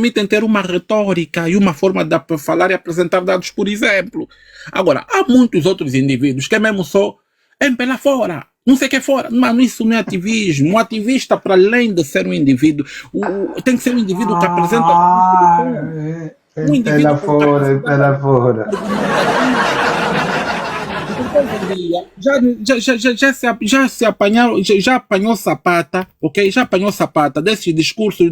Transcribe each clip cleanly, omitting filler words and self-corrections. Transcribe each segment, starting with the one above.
permitem ter uma retórica e uma forma de falar e apresentar dados, por exemplo. Agora, há muitos outros indivíduos que é mesmo só pela fora, não sei o que é fora. Mano, isso não é ativismo. Um ativista, para além de ser um indivíduo, tem que ser um indivíduo que apresenta um indivíduo Pela com fora, capacidade pela fora. já se apanharam, já apanhou sapata, ok? Já apanhou sapata desses discursos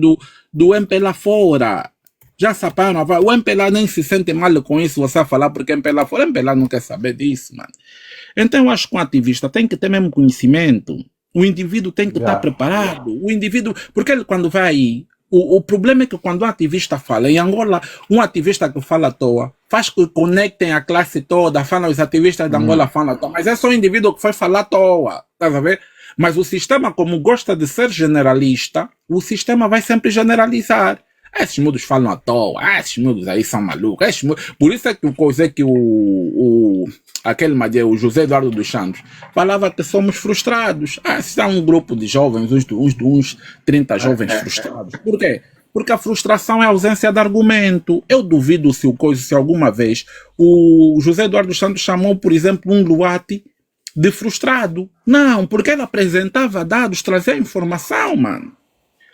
do MPLA fora. Já se apanharam. O MPLA nem se sente mal com isso, você a falar porque MPLA fora. MPLA não quer saber disso, mano. Então eu acho que um ativista tem que ter mesmo conhecimento. O indivíduo tem que estar preparado. O indivíduo, porque ele quando vai aí, o problema é que quando um ativista fala, em Angola, um ativista que fala à toa, faz que conectem a classe toda, falam os ativistas de Angola falam à toa, mas é só o indivíduo que foi falar à toa, tá a ver? Mas o sistema, como gosta de ser generalista, o sistema vai sempre generalizar. Esses mudos falam à toa, esses mudos aí são malucos, por isso é que aquele o José Eduardo dos Santos falava que somos frustrados. Se há um grupo de jovens, uns 30 jovens frustrados. Por quê? Porque a frustração é a ausência de argumento. Eu duvido se alguma vez o José Eduardo dos Santos chamou, por exemplo, um Luati de frustrado. Não, porque ele apresentava dados, trazia informação, mano.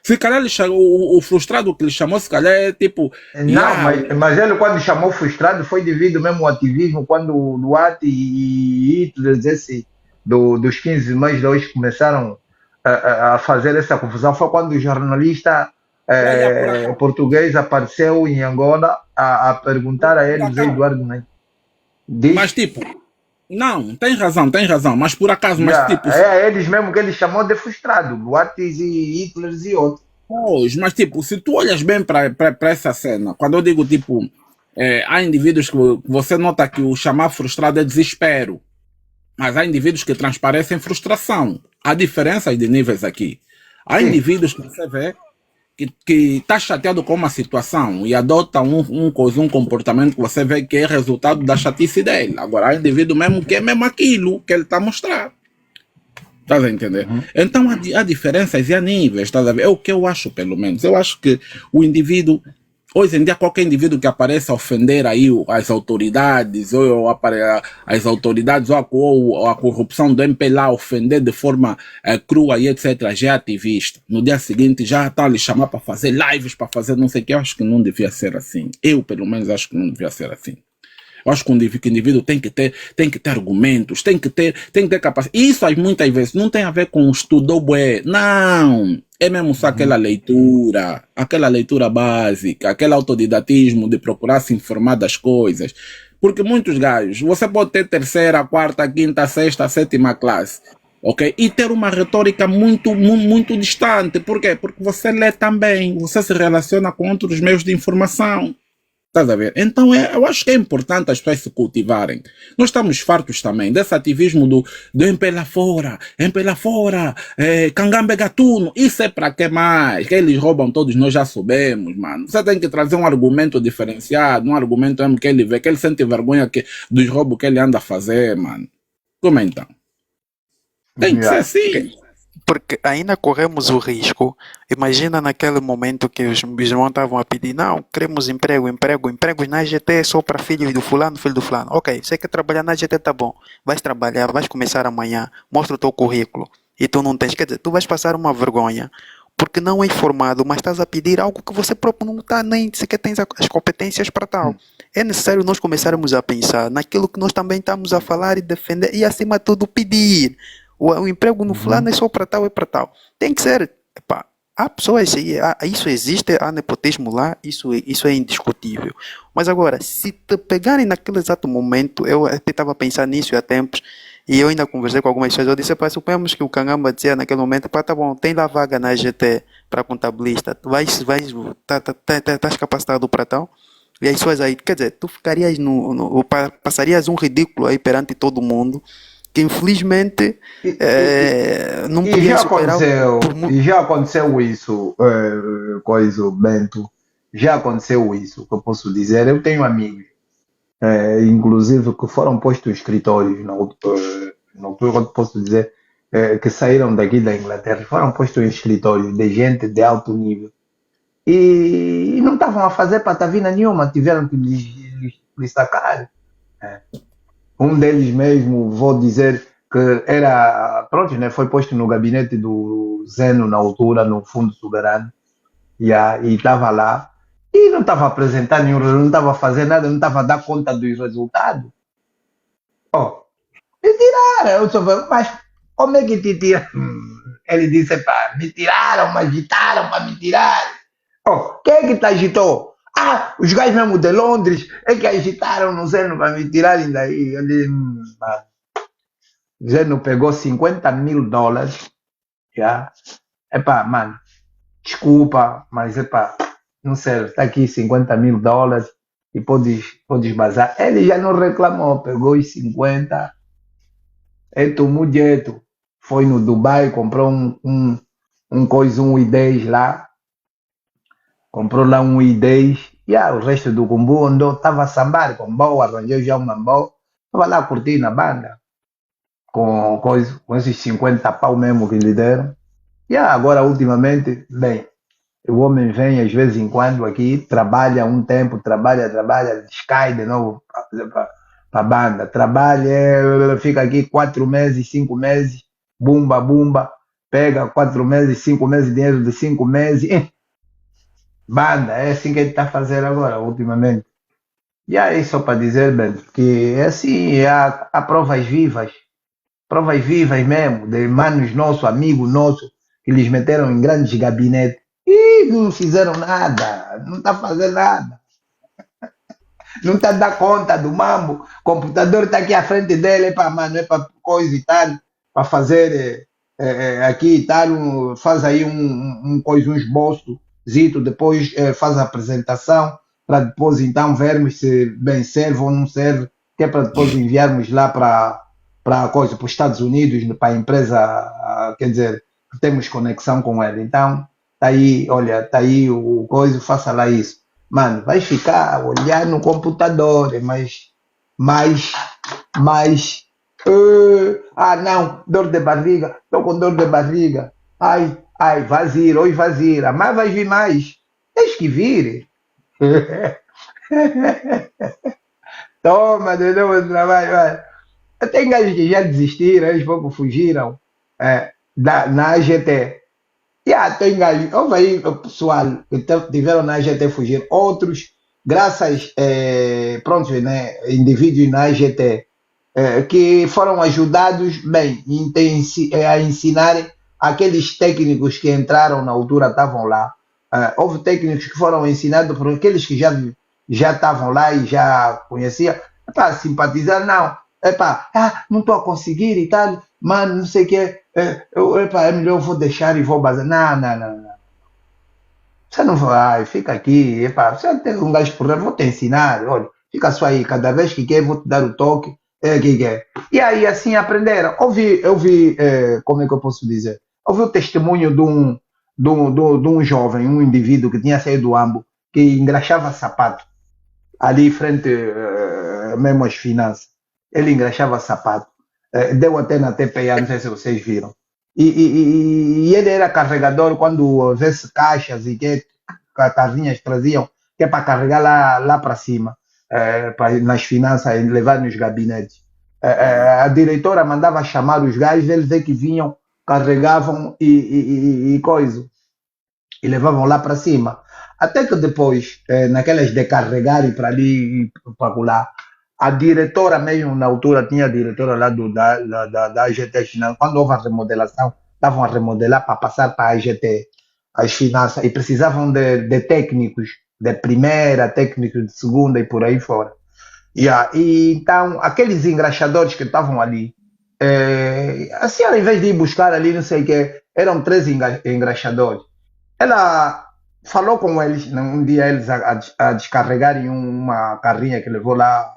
Se calhar o frustrado que ele chamou, se calhar é tipo... Não, mas ele quando chamou frustrado foi devido mesmo ao ativismo, quando o Duarte e Hitler, dos 15 mais dois começaram a fazer essa confusão, foi quando o jornalista português apareceu em Angola a perguntar a ele, José Eduardo, né? Mas tipo... Não, tem razão, mas por acaso, tipo... É eles mesmo que ele chamou de frustrado, Duarte e Hitler e outros. Pois, mas tipo, se tu olhas bem para essa cena, quando eu digo tipo, há indivíduos que você nota que o chamar frustrado é desespero, mas há indivíduos que transparecem frustração. Há diferenças de níveis aqui. Há indivíduos que você vê que está chateado com uma situação e adota um comportamento que você vê que é resultado da chatice dele. Agora, há indivíduo mesmo que é mesmo aquilo que ele está a mostrar. Estás a entender? Então, há diferenças e há níveis, estás a ver? É o que eu acho, pelo menos. Eu acho que o indivíduo, hoje em dia, qualquer indivíduo que apareça a ofender aí as autoridades, ou as autoridades, ou a corrupção do MPLA, ofender de forma crua e etc., já é ativista. No dia seguinte já está a lhe chamar para fazer lives, para fazer não sei o que. Eu acho que não devia ser assim. Eu, pelo menos, acho que não devia ser assim. Eu acho que o indivíduo tem que ter argumentos, tem que ter capacidade. Isso aí, muitas vezes não tem a ver com estudou bué. Não. É mesmo só aquela leitura básica, aquele autodidatismo de procurar se informar das coisas. Porque muitos gajos, você pode ter terceira, quarta, quinta, sexta, sétima classe, ok? E ter uma retórica muito, muito distante. Por quê? Porque você lê também, você se relaciona com outros meios de informação. Estás a ver? Então eu acho que é importante as pessoas se cultivarem. Nós estamos fartos também desse ativismo do MPLA fora, Cangambe Gatuno. Isso é para que mais? Que eles roubam todos, nós já soubemos, mano. Você tem que trazer um argumento diferenciado, um argumento mesmo que ele vê, que ele sente vergonha dos roubos que ele anda a fazer, mano. Como então? Tem que ser assim. Porque ainda corremos o risco, imagina naquele momento que os irmãos estavam a pedir, não, queremos empregos na AGT só para filho do fulano. Ok, você quer trabalhar na AGT, tá bom, vais trabalhar, vais começar amanhã, mostra o teu currículo, e tu não tens, quer dizer, tu vais passar uma vergonha, porque não é informado, mas estás a pedir algo que você próprio não está, nem sequer tens as competências para tal. É necessário nós começarmos a pensar naquilo que nós também estamos a falar e defender, e acima de tudo pedir. O emprego no fulano é só para tal, Tem que ser, há pessoas, isso existe, há nepotismo lá, isso é indiscutível. Mas agora, se te pegarem naquele exato momento, eu até estava a pensar nisso há tempos, e eu ainda conversei com algumas pessoas, eu disse, suponhamos que o Cangamba dizia naquele momento, tá bom, tem lá vaga na GT para contabilista, estás capacitado para tal? E as pessoas aí, quer dizer, tu ficarias passarias um ridículo aí perante todo mundo, que infelizmente não podia superar. E já aconteceu isso, Bento, já aconteceu isso, que eu posso dizer. Eu tenho amigos, inclusive, que foram postos em escritórios, na altura eu posso dizer, que saíram daqui da Inglaterra, foram postos em escritórios de gente de alto nível. E não estavam a fazer patavina nenhuma, tiveram que lhes sacar. É. Um deles mesmo, vou dizer que era, pronto, né, foi posto no gabinete do Zeno na altura, no fundo soberano, e estava lá, e não estava a apresentar nenhum, não estava a fazer nada, não estava a dar conta dos resultados. Oh, me tiraram, eu só falei, mas como é que te tiram? Ele disse, pá, me tiraram, me agitaram para me tirar. Oh, quem é que te agitou? Ah, os gajos mesmo de Londres é que agitaram no Zeno para me tirarem daí. Ele, Zeno pegou $50.000. Já. Epá, mano, desculpa, mas epá, não sei, está aqui $50.000 e podes bazar. Ele já não reclamou, pegou os 50. Eto Mudieto foi no Dubai, comprou um coisa, um I10 lá. Comprou lá um I10. E o resto do combo andou, estava a sambar com boa, arranjou já uma boa. Estava lá curtindo na banda. Com esses 50 pau mesmo que lhe deram. E agora, ultimamente, bem, o homem vem às vezes em quando aqui, trabalha um tempo, trabalha, descai de novo para a banda. Trabalha, fica aqui 4 meses, 5 meses, bumba, pega 4 meses, 5 meses, dinheiro de 5 meses. Banda, é assim que ele está fazendo agora, ultimamente. E aí, só para dizer, bem, que é assim, há provas vivas mesmo, de manos nossos, amigos nossos, que eles meteram em grandes gabinetes e não fizeram nada, não está fazendo nada. Não está dando conta do mambo. O computador está aqui à frente dele, é para coisa e tal, para fazer aqui e tal, faz aí um esboço, depois faz a apresentação, para depois então vermos se bem serve ou não serve, que é para depois enviarmos lá para os Estados Unidos, para a empresa, quer dizer, que temos conexão com ele. Então, tá aí, olha, tá aí o coisa, faça lá isso. Mano, vai ficar olhar no computador, mas, não, dor de barriga, estou com dor de barriga. Ai, vazira, hoje vazira, mas vai vir mais. Tens que vir. Toma, de novo trabalho, vai. Tem gajos que já desistiram, eles pouco fugiram na AGT. Tem gajos, houve aí o pessoal que tiveram na AGT fugir, outros, graças, pronto, né, indivíduos na AGT, que foram ajudados, bem, a ensinarem aqueles técnicos que entraram na altura, estavam lá. Houve técnicos que foram ensinados por aqueles que já estavam lá e já conheciam, para simpatizar, não. Não estou a conseguir e tal, mano, não sei o que, é melhor eu vou deixar e vou bazar. Não. Você não vai, fica aqui, você tem um gajo por vou te ensinar, olha, fica só aí, cada vez que quer, vou te dar o toque, que quer. E aí, assim, aprenderam. Eu vi, como é que eu posso dizer? Ouvi o testemunho de um jovem, um indivíduo que tinha saído do AMBO, que engraxava sapato, ali frente mesmo às finanças. Ele engraxava sapato, deu até na TPA, não sei se vocês viram. E ele era carregador quando houvesse caixas e que carrinhas traziam, que é para carregar lá para cima, nas finanças, e levar nos gabinetes. A diretora mandava chamar os gajos, eles é que vinham, carregavam e coisa, e levavam lá para cima. Até que depois, naquelas de carregar e para ali e para lá, a diretora mesmo, na altura, tinha a diretora lá da AGT Finanças. Quando houve a remodelação, estavam a remodelar para passar para a AGT, as finanças, e precisavam de técnicos de primeira, técnicos de segunda e por aí fora. E então, aqueles engraxadores que estavam ali, a senhora, em vez de ir buscar ali, não sei o que, eram 3 engraxadores. Ela falou com eles, um dia eles a descarregarem uma carrinha que levou lá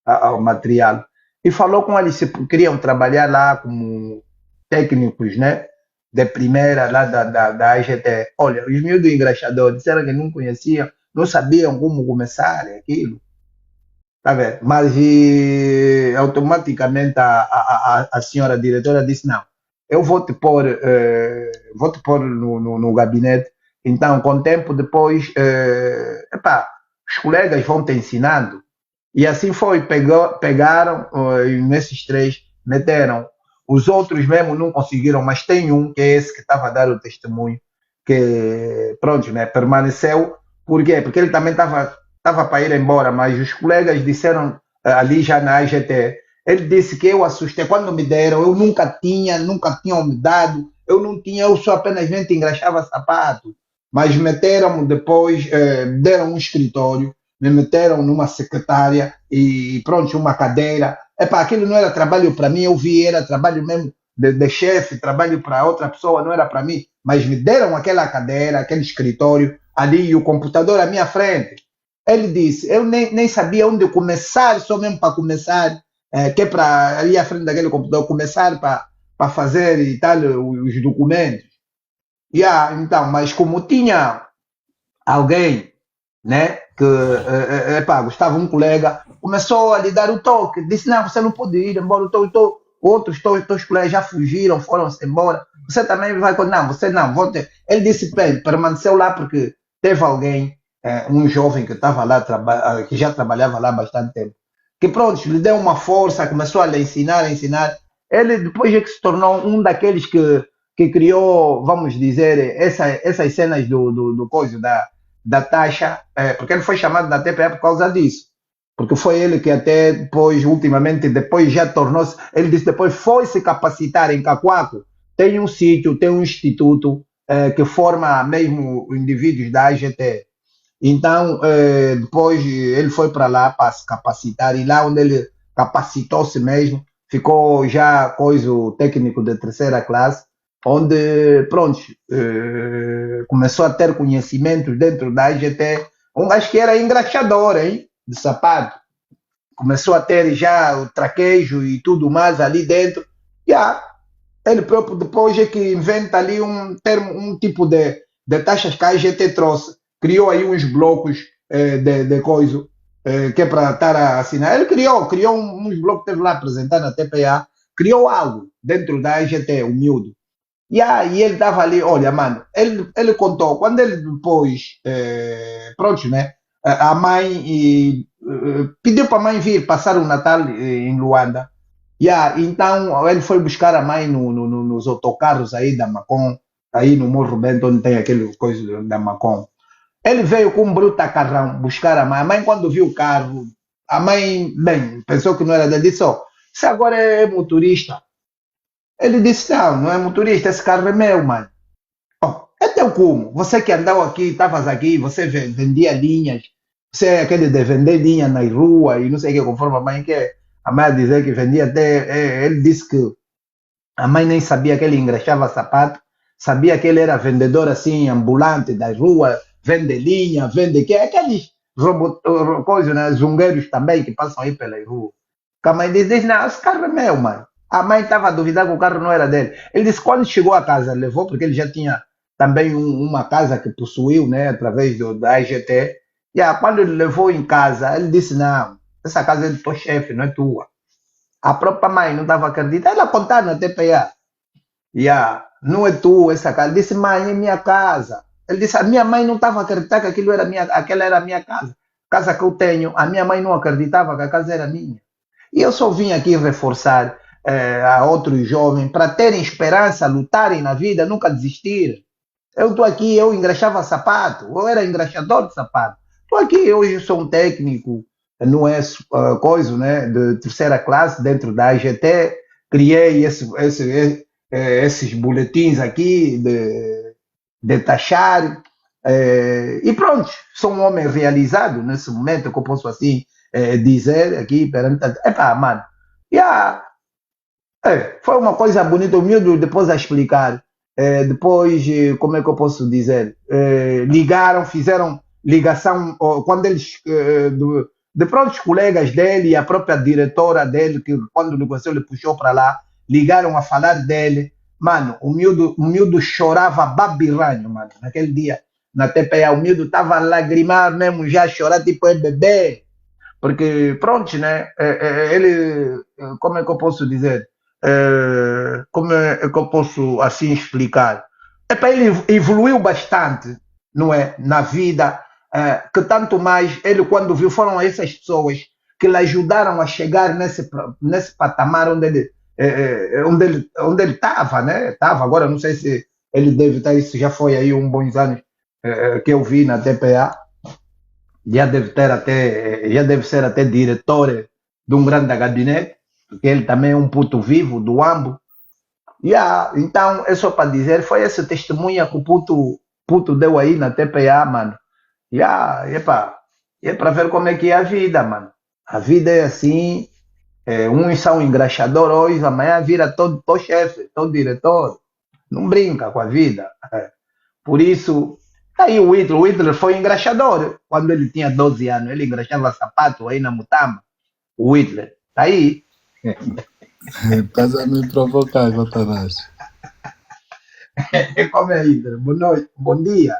ao material, e falou com eles se queriam trabalhar lá como técnicos, né, de primeira lá da AGT. Olha, os miúdos engraxadores disseram que não conheciam, não sabiam como começar aquilo, tá vendo? Mas automaticamente a senhora diretora disse, não, eu vou te pôr no gabinete Então, com o tempo depois, os colegas vão te ensinando. E assim foi, pegaram nesses três, meteram. Os outros mesmo não conseguiram, mas tem um, que é esse que estava a dar o testemunho, que, pronto, né, permaneceu. Por quê? Porque ele também estava para ir embora, mas os colegas disseram ali já na AGT, ele disse que eu assustei, quando me deram, eu nunca tinham me dado, eu não tinha, eu só apenas engraxava sapato, mas meteram depois, deram um escritório, me meteram numa secretária e pronto, uma cadeira. Epá, aquilo não era trabalho para mim, eu vi, era trabalho mesmo de chefe, trabalho para outra pessoa, não era para mim, mas me deram aquela cadeira, aquele escritório ali e o computador à minha frente. Ele disse, eu nem sabia onde começar, só mesmo para começar, que é para ali à frente daquele computador, começar para fazer e tal, os documentos. Então, mas como tinha alguém, né, que, Gustavo, um colega, começou a lhe dar o toque, disse, não, você não pode ir embora, outros teus colegas já fugiram, foram-se embora, você também vai, não, você não, ele disse, bem, permaneceu lá porque teve alguém, um jovem que estava lá, que já trabalhava lá há bastante tempo, que pronto, lhe deu uma força, começou a lhe ensinar, ele depois é que se tornou um daqueles que criou, vamos dizer, essas cenas do coisa, da taxa, porque ele foi chamado da TPE por causa disso, porque foi ele que até depois, ultimamente, depois já tornou-se, ele disse depois foi se capacitar em Cacoaco, tem um sítio, tem um instituto que forma mesmo indivíduos da AGT, então depois ele foi para lá para se capacitar e lá onde ele capacitou-se mesmo, ficou já coisa técnico de terceira classe, onde, pronto, começou a ter conhecimentos dentro da AGT, um gajo que era engraxador, hein, de sapato, começou a ter já o traquejo e tudo mais ali dentro, ele próprio depois é que inventa ali um tipo de taxas que a AGT trouxe, criou aí uns blocos de coisa, que é para estar a assinar, ele criou uns blocos, teve lá apresentado na TPA, criou algo dentro da AGT, o miúdo. E ele estava ali, olha, mano, ele contou, quando ele depois, pronto, né, a mãe pediu para a mãe vir passar o Natal em Luanda, então ele foi buscar a mãe nos autocarros aí da Macon, aí no Morro Bento, onde tem aquele coisa da Macon. Ele veio com um bruta carrão buscar a mãe quando viu o carro, a mãe, bem, pensou que não era dele, disse, isso agora é motorista. Ele disse, não é motorista, esse carro é meu, mano. É teu como? Você que andava aqui, estavas aqui, você vendia linhas, você é aquele de vender linha na rua e não sei o que, conforme a mãe quer. A mãe dizer que vendia até, ele disse que a mãe nem sabia que ele engraxava sapato, sabia que ele era vendedor assim, ambulante da rua, vende linha, vende que aqueles coisas, né, zungueiros também que passam aí pela rua. A mãe diz, não, esse carro é meu, mano. A mãe estava a duvidar que o carro não era dele. Ele disse quando chegou a casa, levou, porque ele já tinha também uma casa que possuiu, né, através da AGT. Quando ele levou em casa, ele disse, não, essa casa é do teu chefe, não é tua. A própria mãe não estava acreditando. Ela contar na TPA. Não é tua essa casa. Ele disse, mãe, é minha casa. Ele disse, a minha mãe não estava a acreditar que aquela era a minha casa. Casa que eu tenho, a minha mãe não acreditava que a casa era minha. E eu só vim aqui reforçar a outros jovens para terem esperança, lutarem na vida, nunca desistirem. Eu estou aqui, eu engraxava sapato, eu era engraxador de sapato. Estou aqui, hoje sou um técnico, não é coisa, né, de terceira classe dentro da AGT, criei esses boletins aqui de taxar, e pronto, sou um homem realizado nesse momento, que eu posso assim dizer aqui perante... mano, foi uma coisa bonita, o miúdo depois a explicar. Depois, como é que eu posso dizer? Ligaram, fizeram ligação, quando eles, de pronto, os colegas dele e a própria diretora dele, que quando o negócio ele puxou para lá, ligaram a falar dele. Mano, o miúdo chorava babirranho, mano, naquele dia, na TPA, o miúdo estava a lagrimar mesmo, já a chorar, tipo, bebê. Porque, pronto, né, ele, como é que eu posso dizer? Como é que eu posso assim explicar? Ele evoluiu bastante não é? Na vida, que tanto mais ele, quando viu, foram essas pessoas que lhe ajudaram a chegar nesse patamar onde ele estava, né? Estava, agora não sei se ele deve estar, isso já foi aí bons anos que eu vi na TPA, já deve ser até diretor de um grande gabinete, porque ele também é um puto vivo do Ambo. Então, é só para dizer, foi essa testemunha que o puto deu aí na TPA, mano. É para ver como é que é a vida, mano. A vida é assim, uns são engraxadores, amanhã vira todo chefe, todo diretor. Não brinca com a vida. Por isso, aí o Hitler foi engraxador. Quando ele tinha 12 anos, ele engraxava sapato aí na Mutama. O Hitler, tá aí. Estás a me provocar, Satanás. Como é, Hitler? Boa noite, bom dia.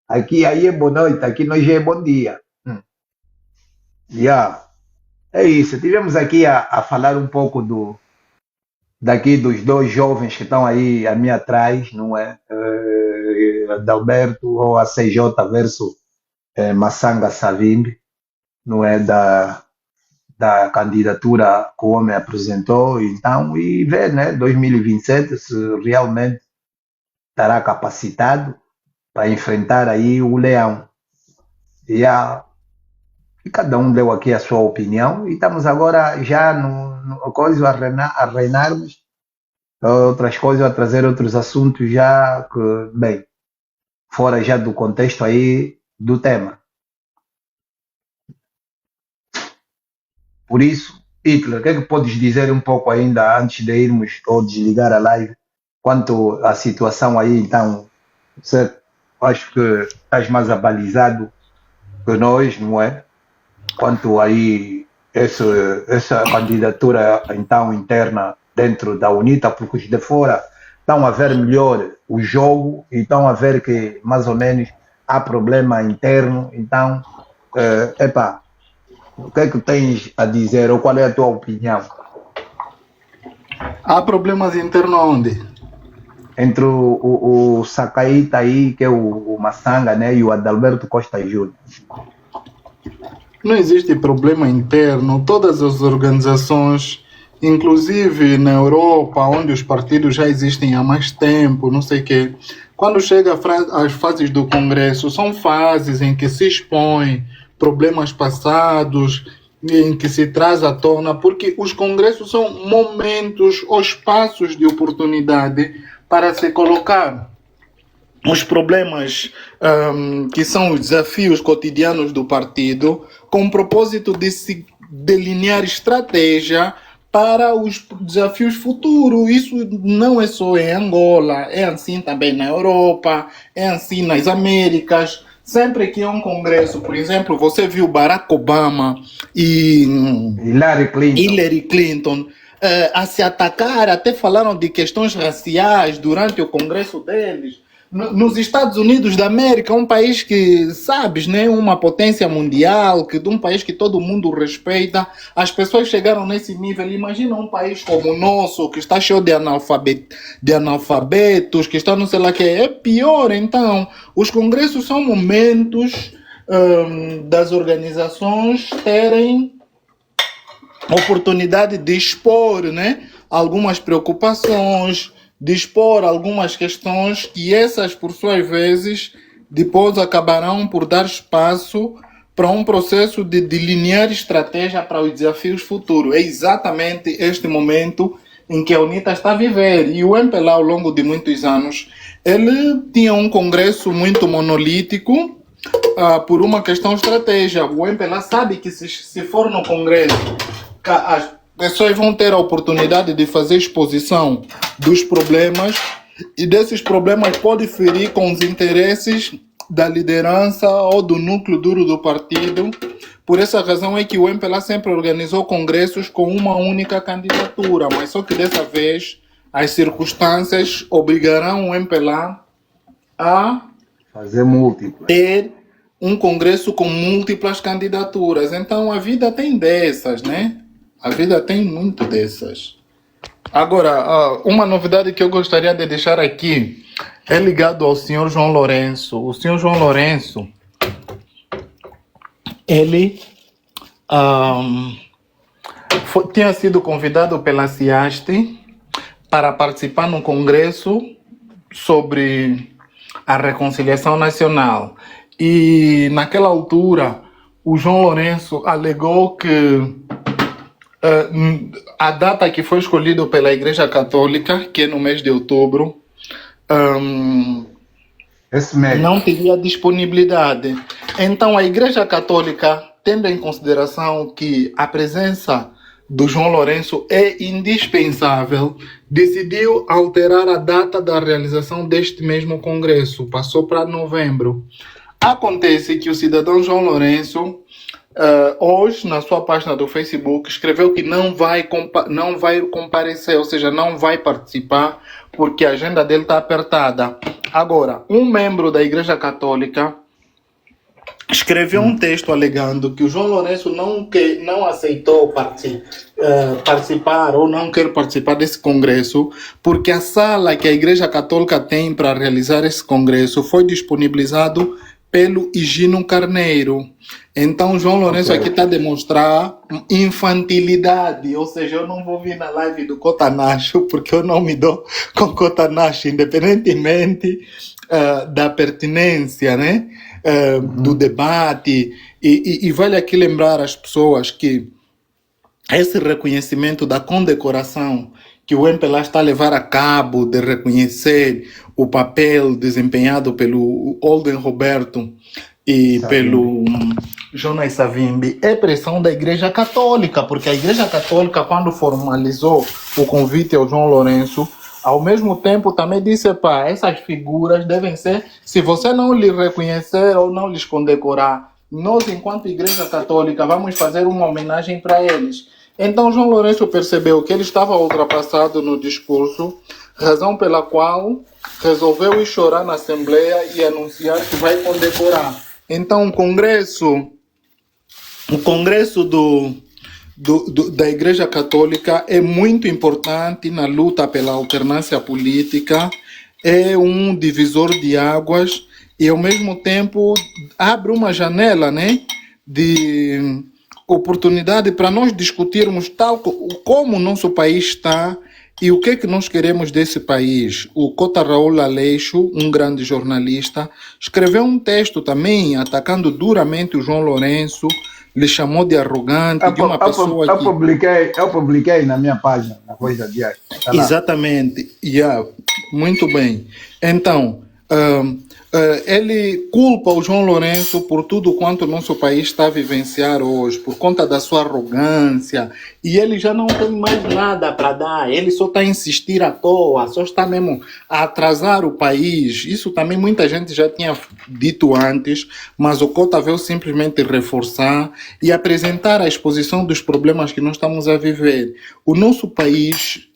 Aqui aí é boa noite, aqui nós já é bom dia. É isso. Tivemos aqui a falar um pouco daqui dos dois jovens que estão aí a mim atrás, não é? Adalberto ou a CJ versus Massanga Savimbi, não é? Da candidatura que o homem apresentou, então, e ver, né, 2027 se realmente estará capacitado para enfrentar aí o leão. E cada um deu aqui a sua opinião e estamos agora já no coisa a reinarmos outras coisas, a trazer outros assuntos já que, bem, fora já do contexto aí do tema. Por isso, Hitler, o que é que podes dizer um pouco ainda antes de irmos ou desligar a live quanto à situação aí? Então, você acho que estás mais abalizado que nós, não é? Quanto aí essa candidatura então interna dentro da UNITA, porque os de fora estão a ver melhor o jogo e estão a ver que mais ou menos há problema interno. Então, o que é que tens a dizer ou qual é a tua opinião? Há problemas internos onde? Entre o Sacaíta aí, que é o Massanga, né, e o Adalberto Costa Júnior. Não existe problema interno. Todas as organizações, inclusive na Europa, onde os partidos já existem há mais tempo, não sei o quê, quando chega às fases do Congresso, são fases em que se expõe problemas passados, em que se traz à tona, porque os congressos são momentos ou espaços de oportunidade para se colocar os problemas que são os desafios cotidianos do partido, com o propósito de se delinear estratégia para os desafios futuros. Isso não é só em Angola, é assim também na Europa, é assim nas Américas. Sempre que há um congresso, por exemplo, você viu Barack Obama e Hillary Clinton a se atacar, até falaram de questões raciais durante o congresso deles. Nos Estados Unidos da América, um país que, sabes, né, uma potência mundial, de um país que todo mundo respeita, as pessoas chegaram nesse nível. Imagina um país como o nosso, que está cheio de analfabetos, que está não sei lá que é pior. Então, os congressos são momentos das organizações terem oportunidade de expor, né, algumas preocupações, dispor algumas questões que essas, por suas vezes, depois acabarão por dar espaço para um processo de delinear estratégia para os desafios futuros. É exatamente este momento em que a UNITA está a viver. E o MPLA, ao longo de muitos anos, ele tinha um congresso muito monolítico por uma questão de estratégia. O MPLA sabe que se for no congresso, as pessoas vão ter a oportunidade de fazer exposição dos problemas e desses problemas pode ferir com os interesses da liderança ou do núcleo duro do partido. Por essa razão é que o MPLA sempre organizou congressos com uma única candidatura, mas só que dessa vez as circunstâncias obrigarão o MPLA a fazer múltiplas, ter um congresso com múltiplas candidaturas. Então a vida tem dessas, né? A vida tem muito dessas. Agora, uma novidade que eu gostaria de deixar aqui É ligado ao senhor João Lourenço. O senhor João Lourenço, ele tinha sido convidado pela CIASTE para participar num congresso sobre a reconciliação nacional. E naquela altura, o João Lourenço alegou que a data que foi escolhida pela Igreja Católica, que é no mês de outubro, Esse mês. não teria disponibilidade. Então, a Igreja Católica, tendo em consideração que a presença do João Lourenço é indispensável, decidiu alterar a data da realização deste mesmo congresso. Passou para novembro. Acontece que o cidadão João Lourenço, hoje, na sua página do Facebook, escreveu que não vai comparecer, ou seja, não vai participar, porque a agenda dele está apertada. Agora, um membro da Igreja Católica escreveu um texto alegando que o João Lourenço não aceitou participar ou não quer participar desse congresso porque a sala que a Igreja Católica tem para realizar esse congresso foi disponibilizado pelo Higino Carneiro. Então, João Lourenço aqui está a demonstrar infantilidade, ou seja, eu não vou vir na live do Cotanacho porque eu não me dou com Cotanacho, independentemente da pertinência, né? Do debate, e vale aqui lembrar às pessoas que esse reconhecimento da condecoração que o MPLA está a levar a cabo de reconhecer o papel desempenhado pelo Olden Roberto e pelo Jonas Savimbi é pressão da Igreja Católica, porque a Igreja Católica, quando formalizou o convite ao João Lourenço, ao mesmo tempo também disse, essas figuras devem ser, se você não lhes reconhecer ou não lhes condecorar, nós, enquanto Igreja Católica, vamos fazer uma homenagem para eles. Então, João Lourenço percebeu que ele estava ultrapassado no discurso, razão pela qual resolveu ir chorar na Assembleia e anunciar que vai condecorar. Então, o congresso da Igreja Católica é muito importante na luta pela alternância política, é um divisor de águas e, ao mesmo tempo, abre uma janela, né, de oportunidade para nós discutirmos tal como o nosso país está e o que é que nós queremos desse país. O Cota Raul Aleixo, um grande jornalista, escreveu um texto também atacando duramente o João Lourenço, lhe chamou de arrogante, de uma pessoa Eu publiquei na minha página, na Voz da Diária. Exatamente. Muito bem. Então, ele culpa o João Lourenço por tudo quanto o nosso país está a vivenciar hoje, por conta da sua arrogância, e ele já não tem mais nada para dar, ele só está a insistir à toa, só está mesmo a atrasar o país. Isso também muita gente já tinha dito antes, mas o Cota veio simplesmente reforçar e apresentar a exposição dos problemas que nós estamos a viver. O nosso país,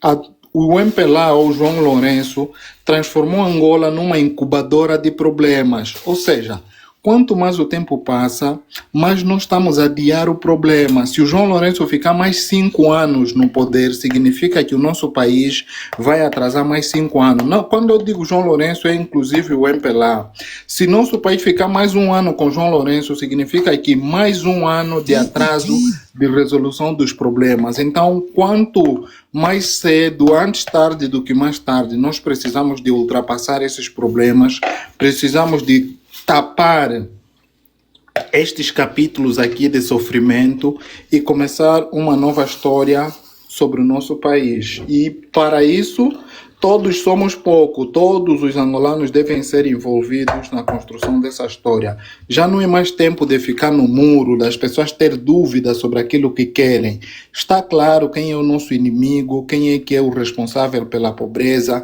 o MPLA, ou João Lourenço, transformou Angola numa incubadora de problemas. Ou seja, quanto mais o tempo passa, mais nós estamos a adiar o problema. Se o João Lourenço ficar mais 5 anos no poder, significa que o nosso país vai atrasar mais 5 anos. Não, quando eu digo João Lourenço, é inclusive o MPLA. Se nosso país ficar mais 1 ano com João Lourenço, significa que mais 1 ano de atraso de resolução dos problemas. Então, quanto mais cedo, antes tarde do que mais tarde, nós precisamos de ultrapassar esses problemas, precisamos de tapar estes capítulos aqui de sofrimento e começar uma nova história sobre o nosso país. E para isso, todos somos pouco, todos os angolanos devem ser envolvidos na construção dessa história. Já não é mais tempo de ficar no muro, das pessoas ter dúvidas sobre aquilo que querem. Está claro quem é o nosso inimigo, quem é que é o responsável pela pobreza,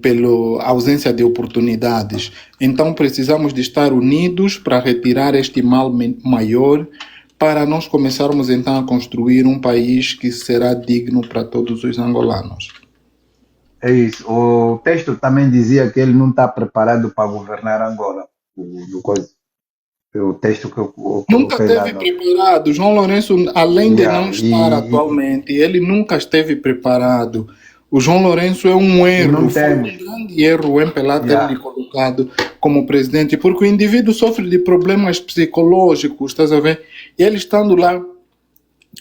pela ausência de oportunidades. Então precisamos de estar unidos para retirar este mal maior, para nós começarmos então a construir um país que será digno para todos os angolanos. É isso. O texto também dizia que ele não está preparado para governar Angola. O texto que eu nunca esteve preparado. João Lourenço, além de não estar atualmente, ele nunca esteve preparado. O João Lourenço é um erro, não foi um temos. grande erro o MPLA ter Yeah. lhe colocado como presidente, porque o indivíduo sofre de problemas psicológicos, estás a ver? E ele estando lá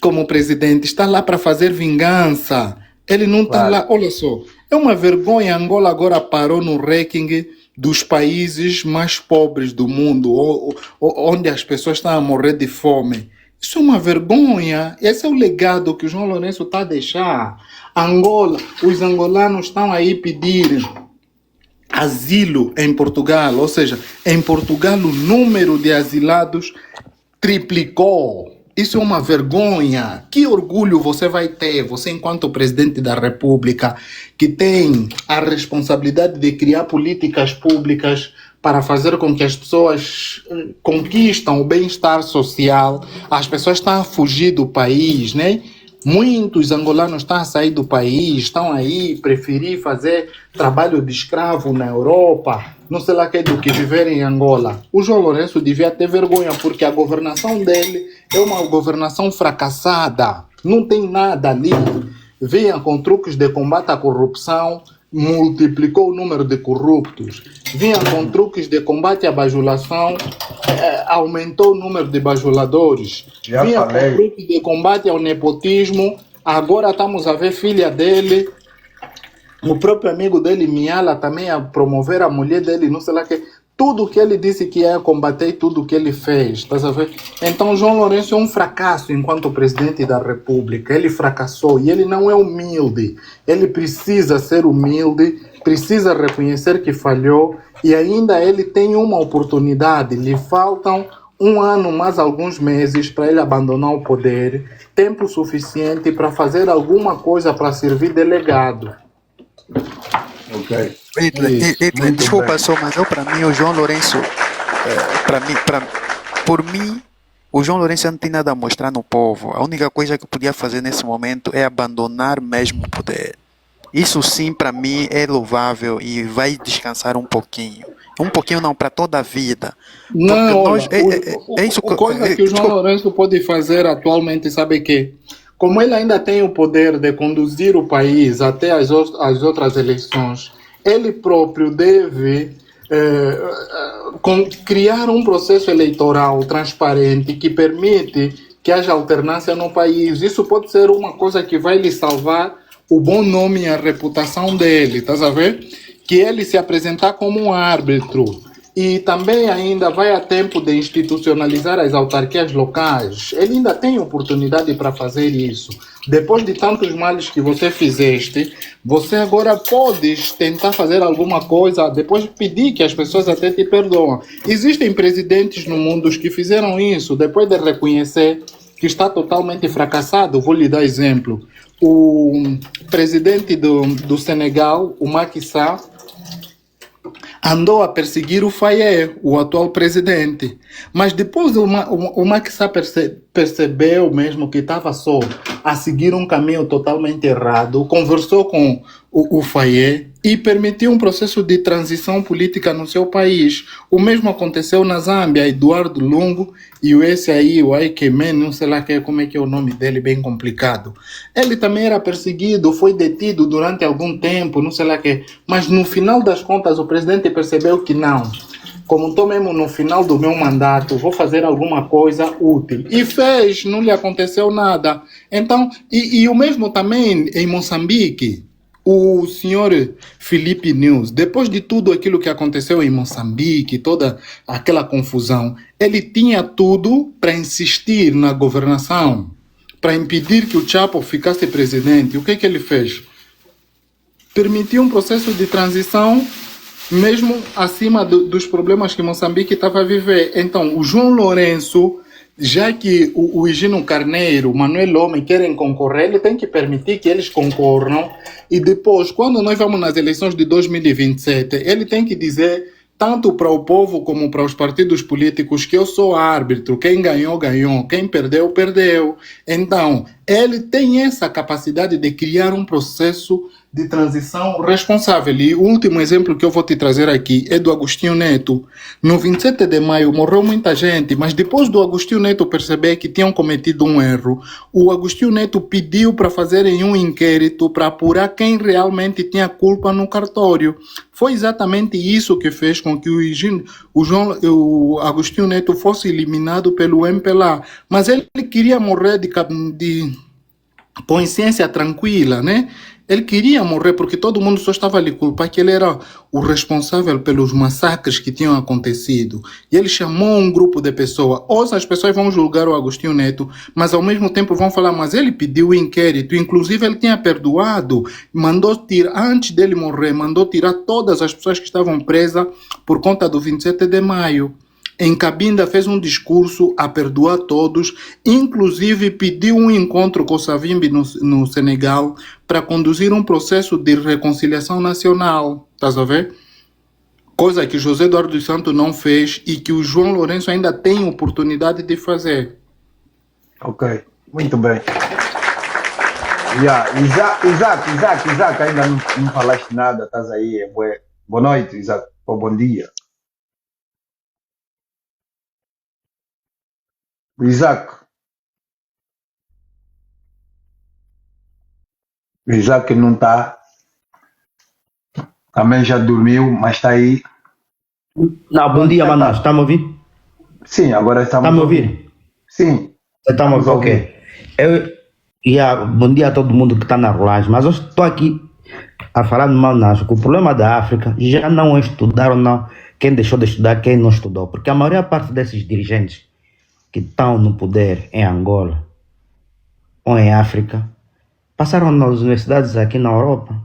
como presidente, está lá para fazer vingança. Ele não está Claro. lá, olha só, é uma vergonha. Angola agora parou no ranking dos países mais pobres do mundo, onde as pessoas estão a morrer de fome. Isso é uma vergonha. Esse é o legado que o João Lourenço está a deixar. Angola, os angolanos estão aí pedir asilo em Portugal, ou seja, em Portugal o número de asilados triplicou. Isso é uma vergonha. Que orgulho você vai ter, você enquanto presidente da República, que tem a responsabilidade de criar políticas públicas para fazer com que as pessoas conquistam o bem-estar social. As pessoas estão a fugir do país, né? Muitos angolanos estão a sair do país, estão aí, preferir fazer trabalho de escravo na Europa, não sei lá que do que viver em Angola. O João Lourenço devia ter vergonha, porque a governação dele é uma governação fracassada. Não tem nada ali. Venha com truques de combate à corrupção, multiplicou o número de corruptos. Vinha com truques de combate à bajulação, aumentou o número de bajuladores. Já Vinha com falei. truques de combate ao nepotismo. Agora estamos a ver filha dele, o próprio amigo dele, Miala, também a promover a mulher dele, não sei lá que. Tudo que ele disse que ia combater, tudo que ele fez, estás a ver? Então, João Lourenço é um fracasso enquanto presidente da República. Ele fracassou e ele não é humilde. Ele precisa ser humilde, precisa reconhecer que falhou e ainda ele tem uma oportunidade. Lhe faltam um ano, mais alguns meses para ele abandonar o poder. Tempo suficiente para fazer alguma coisa para servir de legado. Ok. Hitler, Muito desculpa bem. só, mas eu para mim o João Lourenço, por mim, o João Lourenço não tem nada a mostrar no povo. A única coisa que podia fazer nesse momento é abandonar mesmo o poder. Isso sim, para mim, é louvável e vai descansar um pouquinho. Um pouquinho não, para toda a vida. Não, nós, olha, é isso a coisa que o João Lourenço pode fazer atualmente, sabe o quê? Como ele ainda tem o poder de conduzir o país até as outras eleições, ele próprio deve criar um processo eleitoral transparente que permite que haja alternância no país. Isso pode ser uma coisa que vai lhe salvar o bom nome e a reputação dele, estás a ver? Que ele se apresentar como um árbitro. E também ainda vai a tempo de institucionalizar as autarquias locais. Ele ainda tem oportunidade para fazer isso. Depois de tantos males que você fizeste, você agora pode tentar fazer alguma coisa, depois pedir que as pessoas até te perdoam. Existem presidentes no mundo que fizeram isso, depois de reconhecer que está totalmente fracassado. Vou lhe dar exemplo. O presidente do Senegal, o Macky Sall, andou a perseguir o Faye, o atual presidente. Mas depois o Macky Sall percebeu mesmo que estava só a seguir um caminho totalmente errado, conversou com o Faye e permitiu um processo de transição política no seu país. O mesmo aconteceu na Zâmbia, Eduardo Lungu e o Aikemen, não sei lá como é que é o nome dele, bem complicado. Ele também era perseguido, foi detido durante algum tempo, não sei lá mas no final das contas o presidente percebeu que não. Como estou mesmo no final do meu mandato, vou fazer alguma coisa útil. E fez, não lhe aconteceu nada. Então, e o mesmo também em Moçambique. O senhor Felipe News, depois de tudo aquilo que aconteceu em Moçambique, toda aquela confusão, ele tinha tudo para insistir na governação, para impedir que o Chapo ficasse presidente. O que ele fez? Permitiu um processo de transição mesmo acima dos problemas que Moçambique estava a viver. Então, o João Lourenço, já que o Higino Carneiro, o Manuel Homem querem concorrer, ele tem que permitir que eles concorram. E depois, quando nós vamos nas eleições de 2027, ele tem que dizer, tanto para o povo como para os partidos políticos, que eu sou árbitro, quem ganhou, ganhou, quem perdeu, perdeu. Então, ele tem essa capacidade de criar um processo de transição responsável. E o último exemplo que eu vou te trazer aqui é do Agostinho Neto. No 27 de maio morreu muita gente, mas depois do Agostinho Neto perceber que tinham cometido um erro, o Agostinho Neto pediu para fazerem um inquérito para apurar quem realmente tinha culpa no cartório. Foi exatamente isso que fez com que o Agostinho Neto fosse eliminado pelo MPLA. Mas ele queria morrer de consciência tranquila, né? Ele queria morrer porque todo mundo só estava a lhe culpar que ele era o responsável pelos massacres que tinham acontecido. E ele chamou um grupo de pessoas. Hoje as pessoas vão julgar o Agostinho Neto, mas ao mesmo tempo vão falar, mas ele pediu o inquérito, inclusive ele tinha perdoado, mandou tirar, antes dele morrer, mandou tirar todas as pessoas que estavam presas por conta do 27 de maio. Em Cabinda fez um discurso a perdoar todos, inclusive pediu um encontro com o Savimbi no Senegal para conduzir um processo de reconciliação nacional, estás a ver? Coisa que José Eduardo dos Santos não fez e que o João Lourenço ainda tem oportunidade de fazer. Ok, muito bem. Isaac, ainda não falaste nada, estás aí. Boa noite, Isaac, ou bom dia. Isaac não está, também já dormiu, mas está aí. Não, bom dia, Manaus. Está a me ouvir? Sim, agora estamos. Está a me ouvir? Sim. Está a me ouvir? Ok. Bom dia a todo mundo que está na rolagem, mas eu estou aqui a falar no Manaus, que o problema da África já não é estudar ou não, quem deixou de estudar, quem não estudou, porque a maior parte desses dirigentes que estão no poder em Angola ou em África passaram nas universidades aqui na Europa.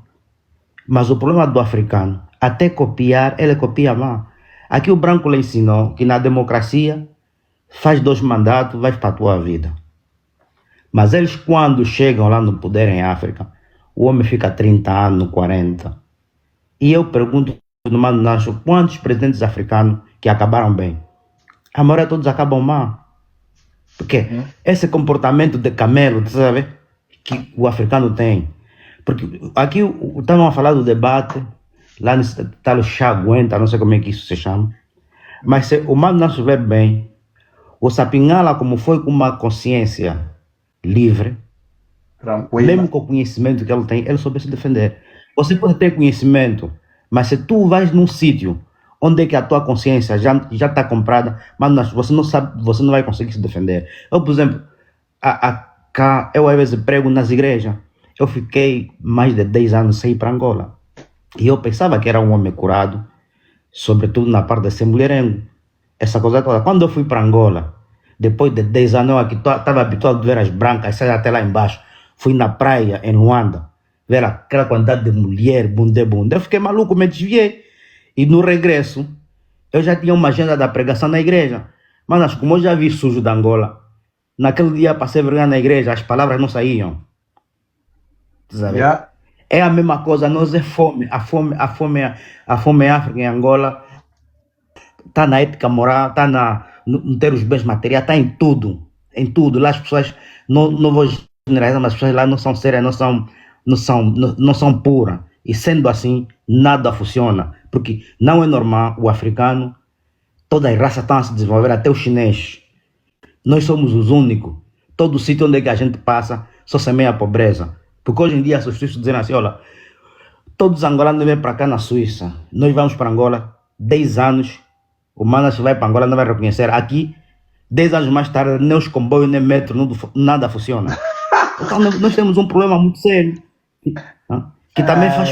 Mas o problema do africano, até copiar, ele copia mal. Aqui o branco lhe ensinou que na democracia faz 2 mandatos, vai para a tua vida. Mas eles quando chegam lá no poder em África, o homem fica 30 anos, 40. E eu pergunto no Mano Nacho, quantos presidentes africanos que acabaram bem? A maioria todos acabam mal. Porque esse comportamento de camelo, tu sabe, que o africano tem. Porque aqui estavam a falar do debate, lá nesse tal Chaguenta, não sei como é que isso se chama. Mas se o Mano Nacho vê bem, o Sapingala, como foi com uma consciência livre, tranquilo, mesmo com o conhecimento que ele tem, ele soube se defender. Você pode ter conhecimento, mas se tu vais num sítio onde é que a tua consciência já está comprada, mas você não sabe, você não vai conseguir se defender. Eu, por exemplo, eu às vezes prego nas igrejas. Eu fiquei mais de 10 anos sem ir para Angola. E eu pensava que era um homem curado, sobretudo na parte de ser mulherengo. Essa coisa toda. Quando eu fui para Angola, depois de 10 anos, eu aqui estava habituado a ver as brancas, sair até lá embaixo. Fui na praia, em Luanda, ver aquela quantidade de mulher, bunde. Eu fiquei maluco, me desviei. E no regresso, eu já tinha uma agenda da pregação na igreja. Mas como eu já vi sujo da Angola, naquele dia passei vergonha na igreja, as palavras não saíam. Sabe? Yeah. É a mesma coisa, nós é fome. A fome em África, em Angola, está na ética moral, está no ter os bens materiais, está em tudo. Em tudo. Lá as pessoas, não vou generalizar, mas as pessoas lá não são sérias, não são puras. E sendo assim, nada funciona. Porque não é normal o africano, todas as raças estão a se desenvolver, até os chineses. Nós somos os únicos. Todo sítio onde é que a gente passa, só semeia a pobreza. Porque hoje em dia, as pessoas dizem assim, olha, todos os angolanos vêm para cá na Suíça. Nós vamos para Angola, 10 anos, o Manas vai para Angola, não vai reconhecer. Aqui, 10 anos mais tarde, nem os comboios, nem metro, nada funciona. Então, nós temos um problema muito sério. Que também faz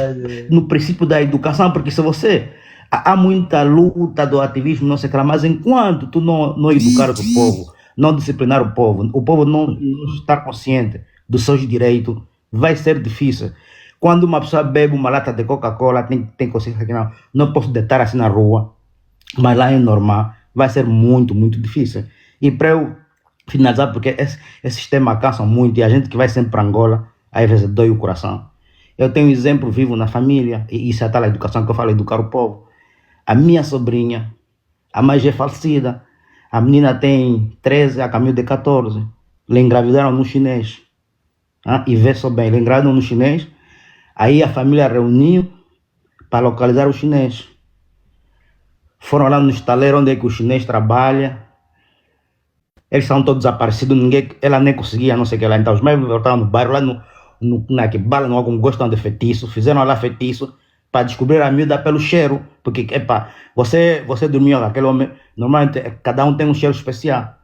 no princípio da educação, porque se você... Há muita luta do ativismo, não sei o que lá, mas enquanto tu não educar o povo, não disciplinar o povo não estar consciente dos seus direitos, vai ser difícil. Quando uma pessoa bebe uma lata de Coca-Cola, tem consciência que não posso deitar assim na rua, mas lá é normal, vai ser muito, muito difícil. E para eu finalizar, porque esses temas cansam muito, e a gente que vai sempre para Angola, às vezes dói o coração. Eu tenho um exemplo vivo na família, e isso é a tal educação que eu falo, educar o povo. A minha sobrinha, a mais é falecida, a menina tem 13, a caminho de 14, lhe engravidaram no chinês. E vê só bem, lhe engravidaram no chinês, Aí a família reuniu para localizar o chinês. Foram lá no estaleiro onde é que o chinês trabalha. Eles são todos desaparecidos, ela nem conseguia, não sei o que lá. Então os meus voltaram no bairro, lá na Kibala, no algum gostam de feitiço, fizeram lá feitiço para descobrir a miúda pelo cheiro. Porque, você dormiu com aquele homem, normalmente cada um tem um cheiro especial.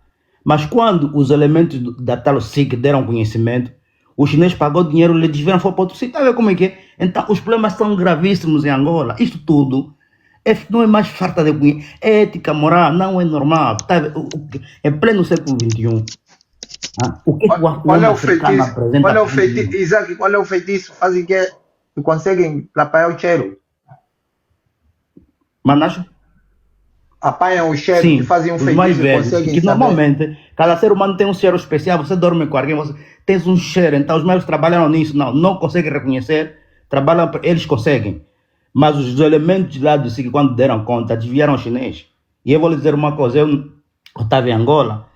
Mas quando os elementos da tal SIC deram conhecimento, o chinês pagou dinheiro, lhe desviaram, foi para outro sítio. Tá vendo como é que é? Então os problemas são gravíssimos em Angola. Isto tudo não é mais falta de conhecimento, é ética moral, não é normal. Tá, em pleno século XXI, o que qual é o feitiço? Qual é o feitiço? Isaac, qual é o feitiço? Fazem que conseguem apanhar o cheiro. Mas apanham o cheiro e fazem um feitiço mais velhos, conseguem que saber. Normalmente, cada ser humano tem um cheiro especial. Você dorme com alguém, você tem um cheiro. Então os médicos trabalham nisso. Não conseguem reconhecer. Trabalham, eles conseguem. Mas os elementos lá do SIC, quando deram conta, desviaram o chinês. E eu vou lhe dizer uma coisa. Eu estava em Angola.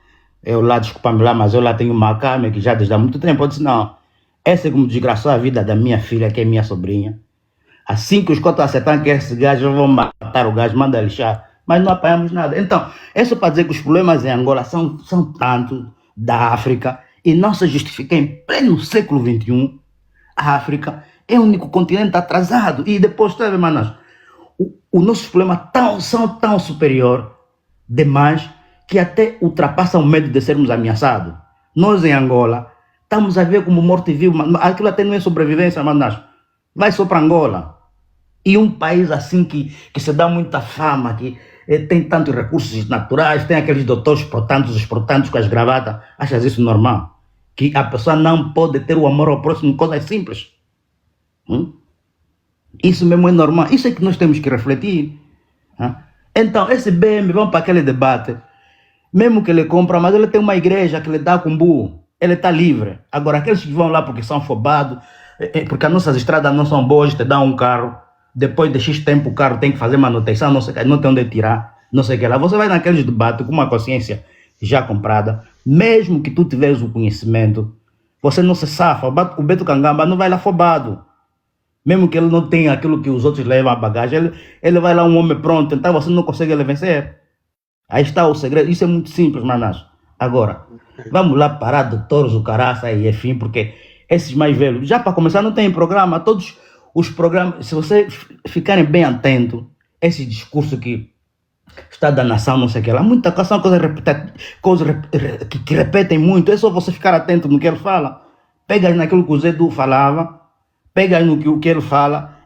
Eu lá, desculpa-me lá, mas eu lá tenho uma câmera que já desde há muito tempo. Eu disse, não, essa é como desgraçou a vida da minha filha, que é minha sobrinha. Assim que os cotos acertam que esse gajo, vão matar o gajo, manda lixar. Mas não apanhamos nada. Então, é só para dizer que os problemas em Angola são tanto da África e não se justifica em pleno século XXI. A África é o único continente atrasado. E depois, sabe, manas, os nossos problemas são tão superiores demais que até ultrapassam o medo de sermos ameaçados. Nós em Angola estamos a ver como morte-vivo. Aquilo até não é sobrevivência, manas. Vai só para Angola. E um país assim que se dá muita fama, que tem tantos recursos naturais, tem aqueles doutores portantos com as gravatas. Achas isso normal? Que a pessoa não pode ter o amor ao próximo, coisas simples. Isso mesmo é normal. Isso é que nós temos que refletir. Então, esse BM, vamos para aquele debate. Mesmo que ele compra, mas ele tem uma igreja que lhe dá cumbu. Ele está livre. Agora, aqueles que vão lá porque são afobados, porque as nossas estradas não são boas, te dão um carro. Depois de X tempo o carro tem que fazer manutenção, não sei, não tem onde tirar, não sei o que lá. Você vai naqueles debates com uma consciência já comprada, mesmo que tu tiveres o conhecimento, você não se safa. O Beto Cangamba não vai lá afobado. Mesmo que ele não tenha aquilo que os outros levam a bagagem, ele vai lá um homem pronto, então você não consegue ele vencer. Aí está o segredo. Isso é muito simples, manas. Agora, vamos lá parar de touros, o caraça e enfim, porque esses mais velhos, já para começar, não tem programa. Todos os programas, se vocês ficarem bem atentos, esse discurso que está da nação, não sei o que lá, muita coisa, coisas que repetem muito. É só você ficar atento no que ele fala. Pega naquilo que o Zedu falava, pega no que ele fala,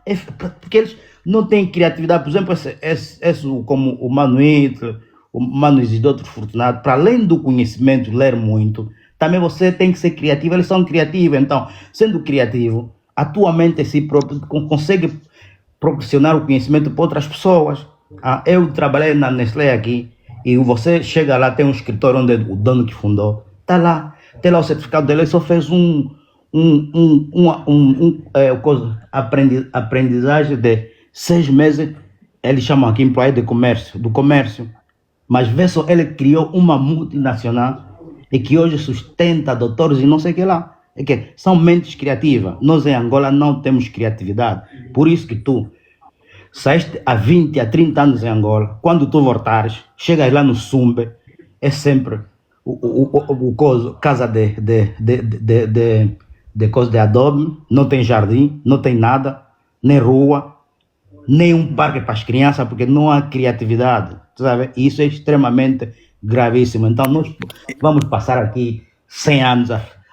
porque eles não têm criatividade. Por exemplo, como o Mano Hitler, o Mano Isidoro Fortunato, para além do conhecimento, ler muito, também você tem que ser criativo. Eles são criativos. Então, sendo criativo, a tua mente si própria consegue proporcionar o conhecimento para outras pessoas. Eu trabalhei na Nestlé aqui, e você chega lá, tem um escritório onde o dono que fundou, está lá, tem lá o certificado dele. Ele só fez aprendizagem de 6 meses, eles chamam aqui employee do comércio, mas vê só, ele criou uma multinacional e que hoje sustenta doutores e não sei o que lá. É que são mentes criativas. Nós em Angola não temos criatividade. Por isso que tu saíste há 20, há 30 anos em Angola. Quando tu voltares, chegas lá no Sumbe, é sempre casa de coisa de adobe, não tem jardim, não tem nada, nem rua, nem um parque para as crianças, porque não há criatividade, sabe? Isso é extremamente gravíssimo. Então nós vamos passar aqui 100 anos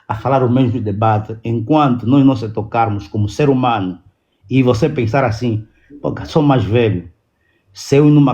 a falar o mesmo debate, enquanto nós não se tocarmos como ser humano, e você pensar assim, sou mais velho, se eu ir numa